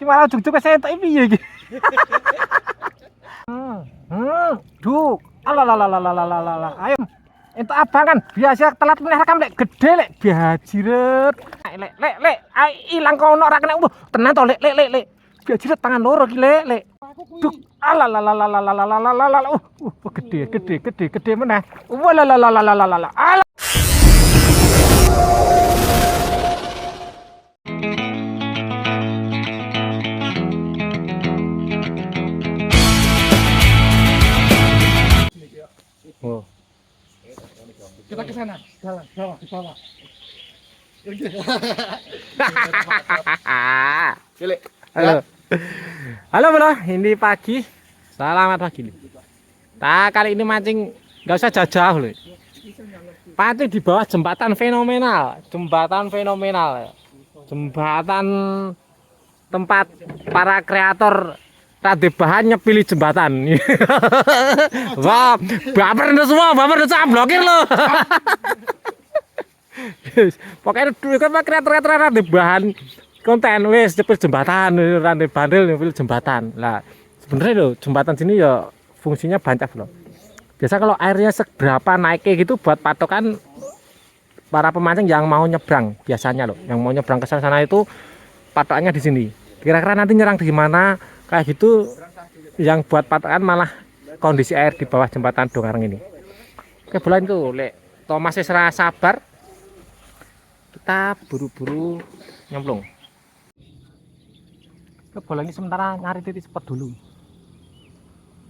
Gimana juk-juk kesentok piye iki? Duk. Alalalalalalalalala. Ayo. Entuk abang kan biasa telat meneh rekam lek gede lek biajiret. Lek ai ilang kono ora kena tenan to lek. Biajiret tangan loro iki lek. Duk. Alalalalalalalalala. Gede meneh. Walalalalalalalala. Oh. Kita ke sana, jalan, bawah, di bawah. Halo. Halo bro, ini pagi. Selamat pagi nih. Nah, kali ini mancing nggak usah jauh-jauh loh. Pancing di bawah jembatan fenomenal. Jembatan tempat para kreator tadi bahannya pilih jembatan. Wah, baper semua blokir lo. Pokoknya kan kreator tadi bahan konten wes cepet jembatan, rantai bandel pilih jembatan. Lah, sebenarnya lo jembatan sini ya fungsinya banyak loh. Biasa kalau airnya seberapa naiknya gitu buat patokan para pemancing yang mau nyebrang biasanya loh. Yang mau nyebrang ke sana itu patokannya di sini. Kira-kira nanti nyerang di mana? Kayak gitu yang buat patokan malah kondisi air di bawah jembatan Dongareng ini. Oke, bulan itu lek Thomas serah sabar, kita buru-buru nyemplung. Oke, bulan ini sementara nyari titik spot dulu.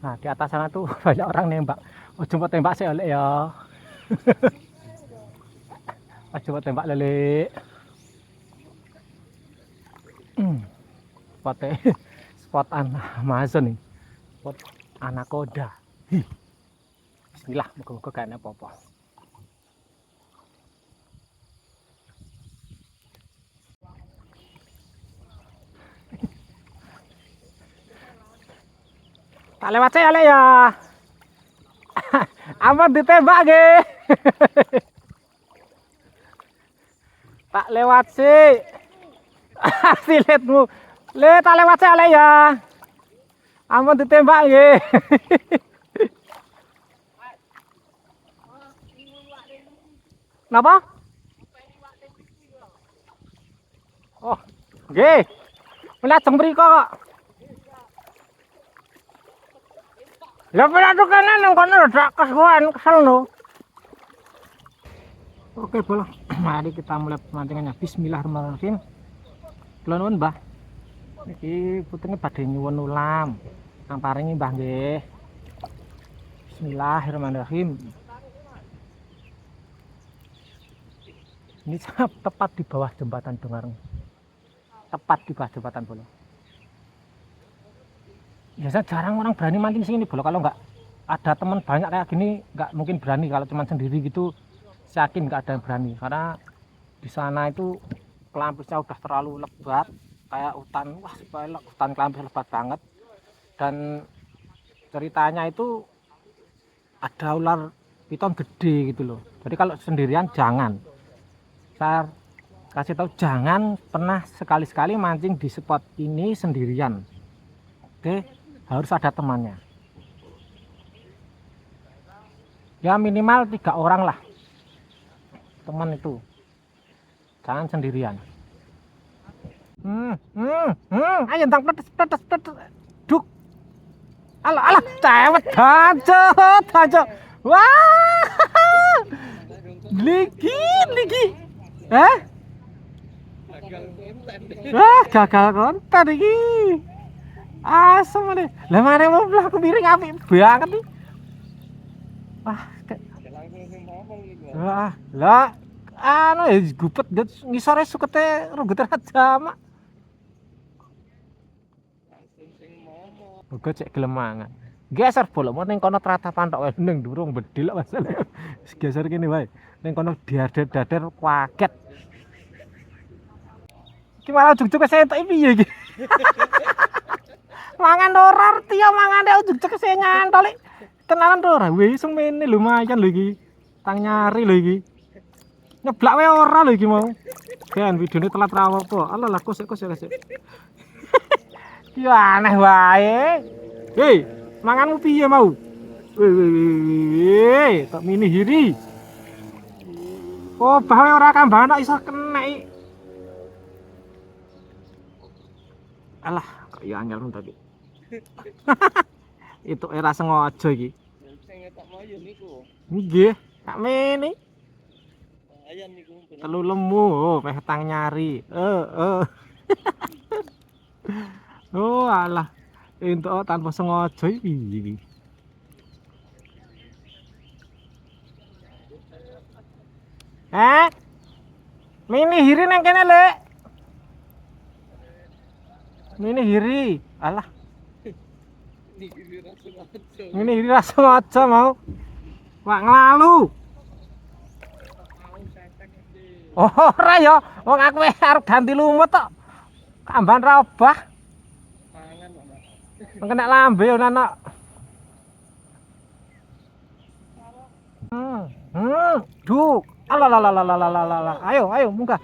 Nah, di atas sana tuh banyak orang nembak. Oh, coba tembak sih oleh ya. Coba tembak lele. Spotnya spot Amazon nih, spot anaconda. Bismillah, moga-moga gak ada apa-apa. Tak lewat saya le ya. Aman ditembak ge. Tak lewat sih. Siletmu. Le tak lewat saya le ya. Aman ditembak nggih. Napa? Oh, nggih. Melajeng mriko kok. Lah penatu kanan nang kono dak kesuwen kesel no. Oke, bola. Mari kita mulai pemancingannya. Bismillahirrahmanirrahim. Kula nuwun, Mbah. Iki putune badhe nyuwun ulam. Kang paringi Mbah nggih. Bismillahirrahmanirrahim. Ini tepat di bawah jembatan Dongareng. Tepat di bawah jembatan Bolo. Biasanya jarang orang berani mancing sini Bolo. Kalau nggak ada teman banyak kayak gini, nggak mungkin berani. Kalau cuma sendiri gitu, saya yakin nggak ada yang berani. Karena di sana itu kelampisnya udah terlalu lebat. Kayak hutan, wah hutan kelampis lebat banget. Dan ceritanya itu ada ular piton gede gitu loh. Jadi kalau sendirian jangan. Saya kasih tahu jangan pernah sekali-sekali mancing di spot ini sendirian. Oke, harus ada temannya. Ya minimal 3 orang lah. Teman itu. Jangan sendirian. Ayo tang pedes. Duk. Alah, cewek dancet. Wah. Ligi. Wah, gagal konten iki. Asem deh. Lah mare mlebu aku miring apik banget nih. Wah, lah anu ya gupet ngisore sukete runggut aja mak. Uga cek gelem mangan. Geser bolok mau ning kono tratapan tok wae ning durung bedil masalah. Geser kene wae. Ning kono diader-dader kaget. Iki malah juk-juk kesentok piye iki? Mangan ora arti ya mangane juk-juk kesenyan tolik. Tenanan to ora wis semene lumayan lho iki. Tang nyari lho iki. Nyeblak wae ora lho iki mau. Kan videone telat ra apa. Alah kosek. Ya aneh wae. Hei, manganmu piye mau? Wih, tok mini hiri. Oh, bae ora kambana iso kena iki. Alah, kok ya angel tadi. Itu era sengaja iki. Sing tak mau ya niku. Nggih, sak mene. Ayan niku. Telu lemu, oh, meh tang nyari. Oh, alah. Entuk tanpa sengaja iki. Mini hiri nang kene, Lek. Mini hiri. Alah, Niki langsung aja. mini hiri ra sengaja mau. Wak nglalu. Oh, ora ya. Wong aku arep ganti lumut tok. Kamban ra obah. Pangan kok, Mbak. Kena lambe ana. Duk. Alah. Ayo munggah.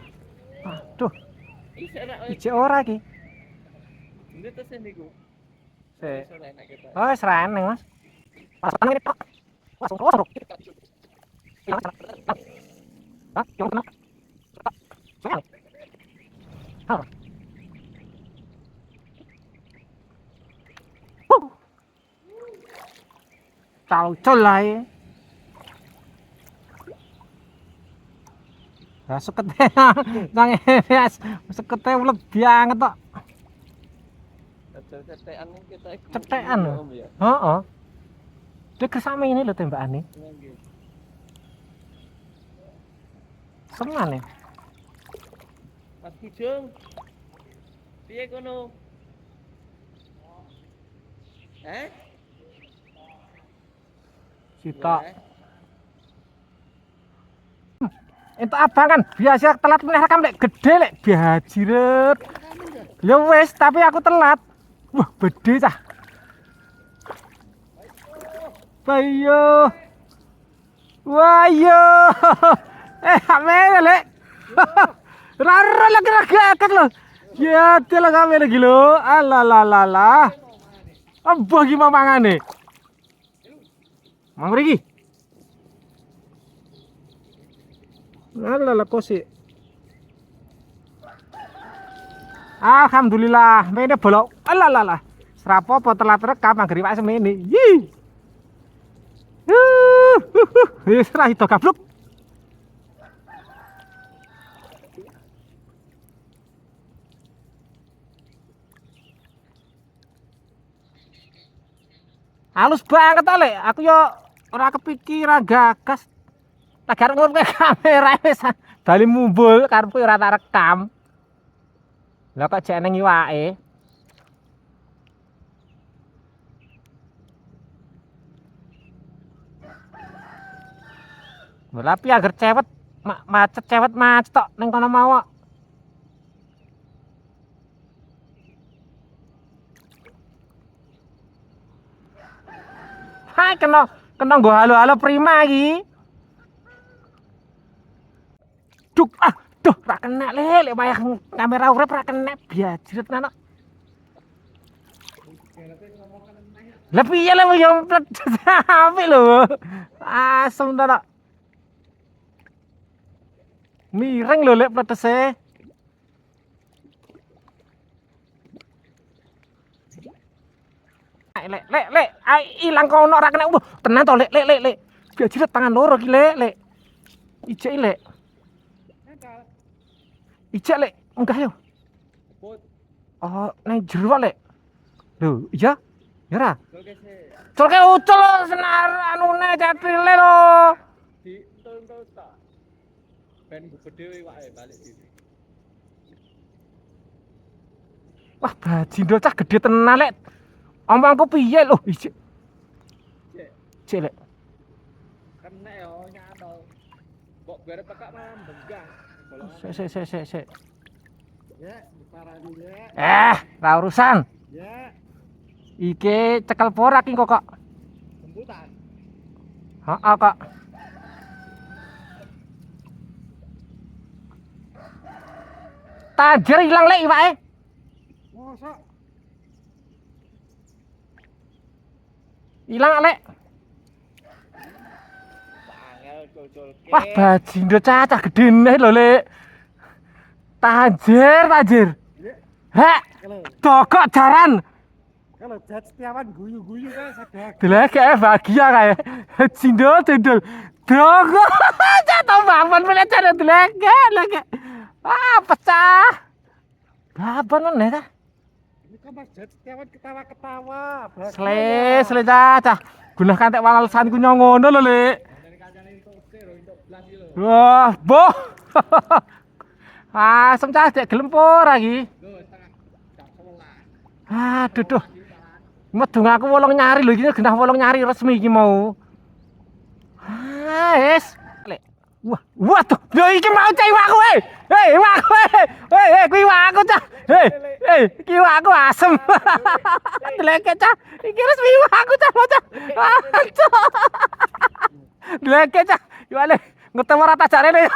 Aduh, Isek nek ijek ora iki. ndek tes niku. Sik. Iso enak kita. Oh, sereneng, Mas. Pasangan ini tok. Kosong. Hah? Yang kena. Sayang. Hah. Cau lah ya. Lah sekete nang sekete ulet banget tok. Cetekan kita. Cetekan. Om ya. Heeh. Dek kesame ini lho tembakane. Nggih. Seman ya. Mas Bujung. Piye kono? Sitok. Itu abang kan biasa telat meneh rekam lek gede lek biajiret. Ya wis, tapi aku telat. Wah, gede cah. Bayo. Wah, yo. Kamera lek. Rara lagi akad lo. Ya, telah kamera lagi lo. Alah. Apa gimana mangane? Mang Riki. Alah kosi. Alhamdulillah, mene bolok. Alah. Serapopo telat rekam anggere wae semene. Yi. Wis ra itu gabluk. Halus banget ale, aku yo ora kepikiran gagas. Tak garep ngono kamera wis bali mumbul karepku ora tak rekam. Lah kok jek nang iwake. Tapi agar cewet macet tok ning kono mau. Hai kena nggo halo-halo prima iki. Duk, duh ra kena lek wayah kamera urip ra kena biajret ana. Lah piye lek yo apik lho. Asem ta. Mireng lho lek pletese. Lek, ilang kono ora kena. Tenan to lek. Biajret tangan loro iki lek. Ijek lek. Ijek lek, enggak yo. Oh, nang jero lek. Lho, iya? Ya ra? Colke ucul senar anune catrile lho. Ditul-tul tak. Ben gede wae balik dhewe. Wah, bajindo cah gede tenan lek. Omongku piye lho, ijek. Cek lek. Kena yo nyadol. Mbok bare pekak malam benggang. Sik. Ya, diparani ya. Ra urusan. Ya, Iki cekel pora ki kok. jemputan. Heeh kok. Tajir ilang lek iwake. Mosok Ilang lek. Angel cocol. Wah, bajindo cacah gedene lho, Lek. Tajir. Hek, dogok jaran. Kalau Jat Setiawan guyu-guyu kan sadar. Deleke bahagia kae. Cindol cendol. Dogok jatuh bangun melecet deleke. Ah, pecah. Baban meneh ta. Ini kan Mas Jat Setiawan ketawa-ketawa. Sle cacah. Gunakan tek walesanku nyongono lho, Lek. Dari kancane itu sero untuk belas iki lho. Wah, boh. Asem cah dek gelem ora iki. Lho, setengah jam 11. Aduh duh. Medung aku wolong nyari lho iki genah wolong nyari resmi iki mau. Ah, es. Lek. Wah, waduh. Lho iki mau cah iwakku e. Hei, iwakku e. Hei, kuwi iwakku cah. Hei, iki iwakku asem. Deleke cah. Iki resmi iwakku cah, cah. Deleke cah. Yo ale, ngetemu rata jarene.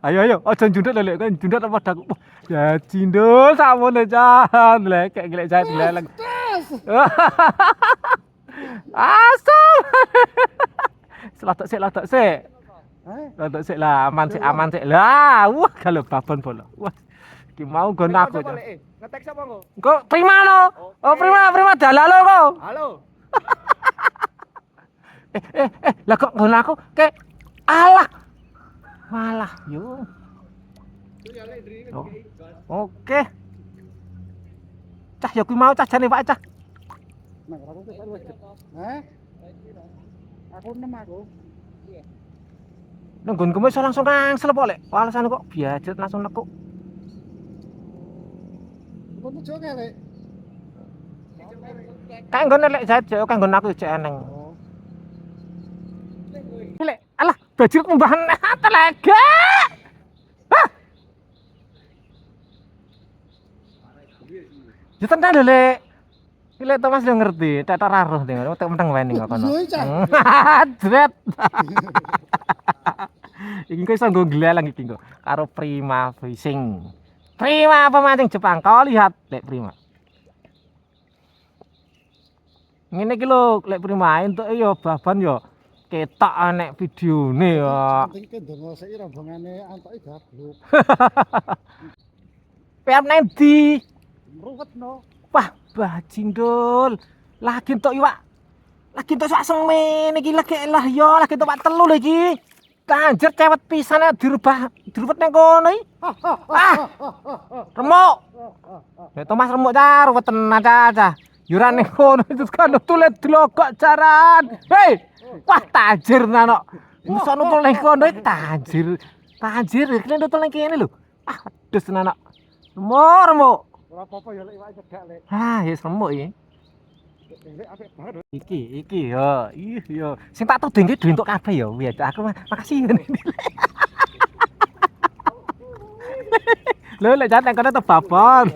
Ayo, aja njunduk lho, Lek. Kan njunduk apa dak. Ya cindul sakmono cah. Deleke gelek jahe dileleng. Asem. Selotok sik. Lotok sik lah, aman sik. Lah, wah kalau babon bola. Wah. Iki mau gon aku cah. Ngetek sapa kok? Kok prima no? Oh, prima dalalo kok. Halo. Lah kok gon aku ke alah. Malah, yo. Oh. Oke. Cah ya kuwi mau cah jane Pak cah. Nah, aku wis wis. Hah? Aku 6 aku. Nang nggonku wis langsung kangsel kok lek. Alasan kok biajet langsung nekuk. Kok tujuh kali? Kayak nggon lek jajet kayak nggon aku jek eneng. Lek, alah bajir kumbahan telega. Hah? Ya tenan lho, Lek. Iki Lek Thomas yo ngerti, tetok raruh tengok, tek meneng weni kok kono. Dret. Iki kok iso nggo gleleng iki kok karo Prima Fishing. Prima pemancing Jepang. Kau lihat, Lek Prima. Ngene iki lho, Lek Prima entuk yo baban yo ketok nek videone yo. Penting ke ndonga sik rombongane antoke gabluk. Pep nendi? Ruwetno. Wah, bajindul. Lagi entuk iwak. Lagi entuk sak semen iki lagi lah yo, lagi entuk pak telu lho iki. Kanjir cewet pisane dirubet nang kono iki. Ah. Remuk. Nek Thomas remuk car, ruwet tenan cah. Yo ra ning kono itu kan tulet dlogok jaran. Hei. Wah, tajir nanok. Musa nutul ning kono iki tajir. Tajir iki nutul ning kene lho. Ah, wedhus nanok. Remuk. Ora apa-apa ya lek iwak cedhak lek. Ah, ya remuk iki. Lek apik banget. Iki yo. Ih yo. Sing tak tudengke duwe entuk kabeh yo. Wis aku makasih. Lho lek jan nang kono to babon.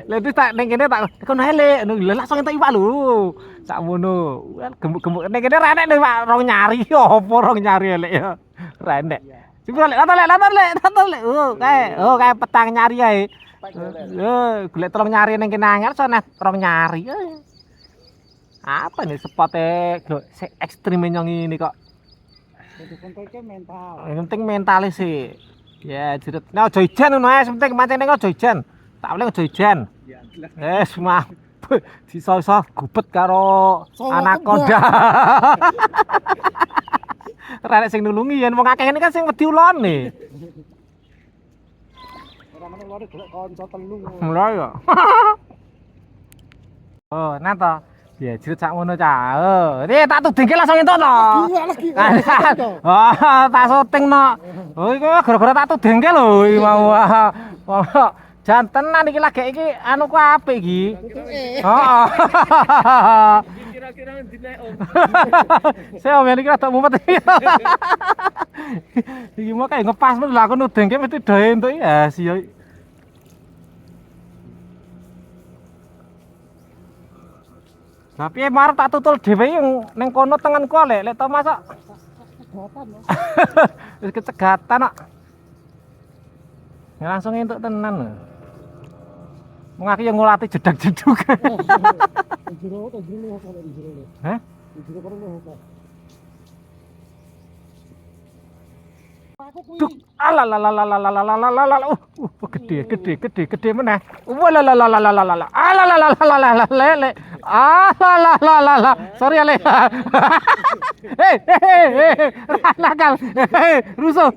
Lek wis tak ning kene tak kono elek. Lho langsung entuk iwak lho. Sakmono. Gemuk-gemuk ning kene ra enek lho Pak, rong nyari. Opo rong nyari elek yo. Ra enek. Sipur lek, tonton lek. Kae petang nyari ae. Golek tolong nyari ning kene angel sono rong nyari. Apa nih spote se ekstreme nyong ini kok. Kudu kontrolke mental. Yang penting mentale sih. Ya jerut. Nah aja ijen ngono ae, penting mancing ning aja ijen. Tak boleh aja ijen. Ya, Mah diso-iso gubet karo anaconda. Rene sing nulungi yen wong akeh ini kan sing wedi ulone. ora meneh lore golek kanca telu. Mulai ya. Oh, nata. Ya jerut sak ngono cah. Iki tak tudingke langsung entuk to. Lagi. Oh, tak syuting no. Oh, iki gara-gara tak tudingke lho iki mau. Jan tenan iki lagi iki anu ku apik iki. Heeh. Kira-kira dinek Om. Saya om iki rada mumet. Iki mau kayak ngepas lho aku nudingke mesti do entuk ya sih. Tapi marep tak tutul dhewe ning kono tengenku lek to masak. Wis kecegatan kok. Ya langsung entuk tenan. Wong aku yang ngulati jedak-jeduk. Hah? Duk, alalalalalalalalalalala. Gede meneh. Walalalalalalalala. Alalalalalalalala. Alalalala. Sorry Ale. Hei. Nakal. Rusuh.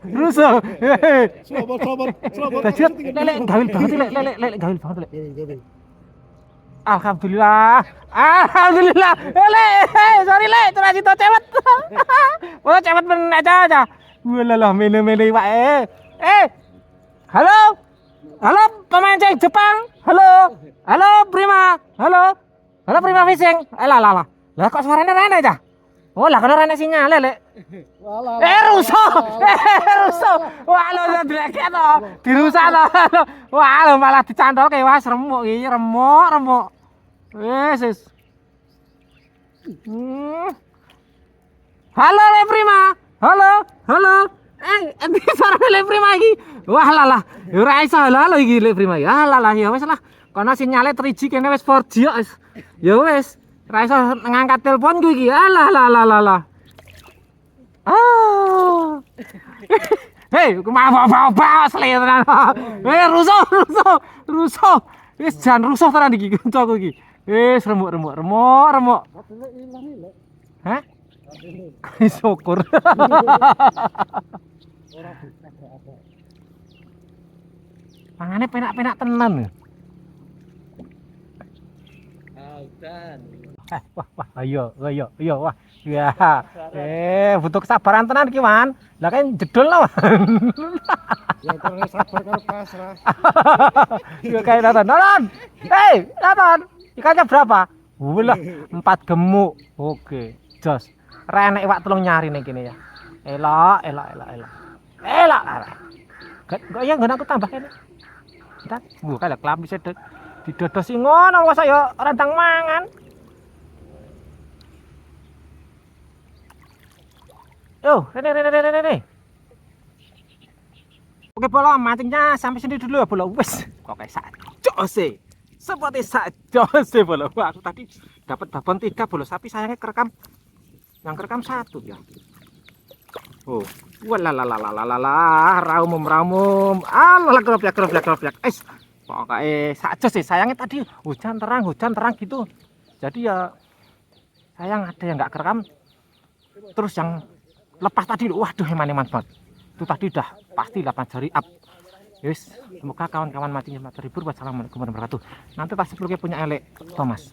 Selamat. Lek gawil banget lek gawil banget lek. Alhamdulillah. Sorry lek, terus itu cewek. Oh, cewek men aja. Walah mene wae. Halo pemain cek Jepang. Halo Prima. Halo Prima Fishing. Lah kok suaranya rene aja. Oh lah kena rene sinyal lek. Rusuh. Wah lo dileket to. Dirusak to. Wah lo malah dicantoke wis remuk iki, remuk. Wis. Halo Le Prima. Halo. Endi suarane Le Prima iki? Wah lah. Ora iso halo iki Le Prima. Ya lah ya wis lah. Kono sinyale 3G kene wis 4G wis. Ya wis. Ora iso ngangkat teleponku iki. Lah. Oh. Hei, bawa selera. Rusuh. Wis jan rusuh tenan iki kancaku iki. Wis remuk. Hah? Syukur. Mangane penak-penak tenan. Audan. Wah, ayo, wah. Ya. Butuh kesabaran tenan iki, Wan. Lah kan jedul lah, Wan. Ya terus sabar karo pasrah. Ya kayak nonton. Hei, nonton. Ikannya berapa? Walah, 4 gemuk. Oke, jos. Renek iwak telung nyari nih kene ya. Elok. Kok ya nggon aku tambah kene. Entar, kalau kelambi sedek didodosi ngono wis ya randang mangan. Yo, rene. Oke, Bolo, mancingnya sampai sini dulu ya, Bolo. Wes, kok kayak sajose. Seperti sajose, Bolo. Wah, aku tadi dapat babon 3, Bolo. Tapi sayangnya kerekam. Yang kerekam 1 ya. Oh, walalalalalala, ramum. Alah, keroblak. Pokoknya sajose. Sayangnya tadi hujan terang gitu. Jadi ya, sayang ada yang nggak kerekam. Terus yang lepas tadi, waduh eman banget. Itu tadi udah pasti 8 jari up. Yes, semoga kawan-kawan mancingnya terhibur. Wassalamualaikum warahmatullahi wabarakatuh. Nanti pasti punya elek Thomas.